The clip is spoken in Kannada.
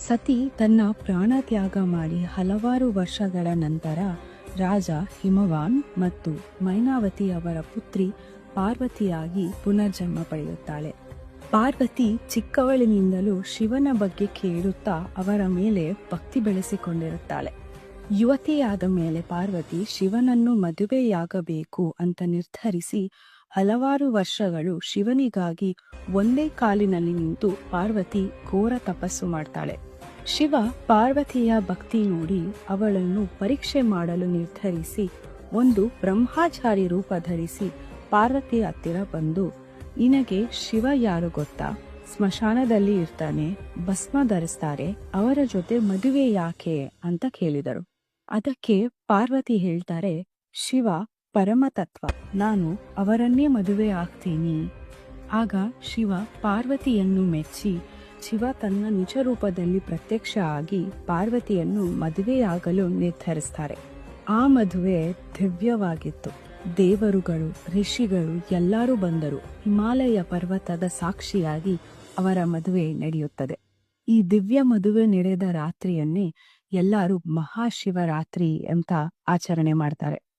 ಸತಿ ತನ್ನ ಪ್ರಾಣ ತ್ಯಾಗ ಮಾಡಿ ಹಲವಾರು ವರ್ಷಗಳ ನಂತರ ರಾಜ ಹಿಮವಾನ್ ಮತ್ತು ಮೈನಾವತಿ ಅವರ ಪುತ್ರಿ ಪಾರ್ವತಿಯಾಗಿ ಪುನರ್ಜನ್ಮ ಪಡೆಯುತ್ತಾಳೆ. ಪಾರ್ವತಿ ಚಿಕ್ಕವಳಿನಿಂದಲೂ ಶಿವನ ಬಗ್ಗೆ ಕೇಳುತ್ತಾ ಅವರ ಮೇಲೆ ಭಕ್ತಿ ಬೆಳೆಸಿಕೊಂಡಿರುತ್ತಾಳೆ. ಯುವತಿಯಾದ ಮೇಲೆ ಪಾರ್ವತಿ ಶಿವನನ್ನು ಮದುವೆಯಾಗಬೇಕು ಅಂತ ನಿರ್ಧರಿಸಿ ಹಲವಾರು ವರ್ಷಗಳು ಶಿವನಿಗಾಗಿ ಒಂದೇ ಕಾಲಿನಲ್ಲಿ ನಿಂತು ಪಾರ್ವತಿ ಘೋರ ತಪಸ್ಸು ಮಾಡ್ತಾಳೆ. ಶಿವ ಪಾರ್ವತಿಯ ಭಕ್ತಿ ನೋಡಿ ಅವಳನ್ನು ಪರೀಕ್ಷೆ ಮಾಡಲು ನಿರ್ಧರಿಸಿ ಒಂದು ಬ್ರಹ್ಮಚಾರಿ ರೂಪ ಧರಿಸಿ ಪಾರ್ವತಿಯ ಹತ್ತಿರ ಬಂದು, ನಿನಗೆ ಶಿವ ಯಾರು ಗೊತ್ತಾ? ಸ್ಮಶಾನದಲ್ಲಿ ಇರ್ತಾನೆ, ಭಸ್ಮ ಧರಿಸ್ತಾರೆ, ಅವರ ಜೊತೆ ಮದುವೆ ಯಾಕೆ ಅಂತ ಕೇಳಿದರು. ಅದಕ್ಕೆ ಪಾರ್ವತಿ ಹೇಳ್ತಾರೆ, ಶಿವ ಪರಮತತ್ವ, ನಾನು ಅವರನ್ನೇ ಮದುವೆ ಆಗ್ತೀನಿ. ಆಗ ಶಿವ ಪಾರ್ವತಿಯನ್ನು ಮೆಚ್ಚಿ ಶಿವ ತನ್ನ ನಿಜ ರೂಪದಲ್ಲಿ ಪ್ರತ್ಯಕ್ಷ ಆಗಿ ಪಾರ್ವತಿಯನ್ನು ಮದುವೆಯಾಗಲು ನಿರ್ಧರಿಸ್ತಾರೆ. ಆ ಮದುವೆ ದಿವ್ಯವಾಗಿತ್ತು. ದೇವರುಗಳು, ಋಷಿಗಳು ಎಲ್ಲರೂ ಬಂದರು. ಹಿಮಾಲಯ ಪರ್ವತದ ಸಾಕ್ಷಿಯಾಗಿ ಅವರ ಮದುವೆ ನಡೆಯುತ್ತದೆ. ಈ ದಿವ್ಯ ಮದುವೆ ನಡೆದ ರಾತ್ರಿಯನ್ನೇ ಎಲ್ಲರೂ ಮಹಾಶಿವರಾತ್ರಿ ಅಂತ ಆಚರಣೆ ಮಾಡ್ತಾರೆ.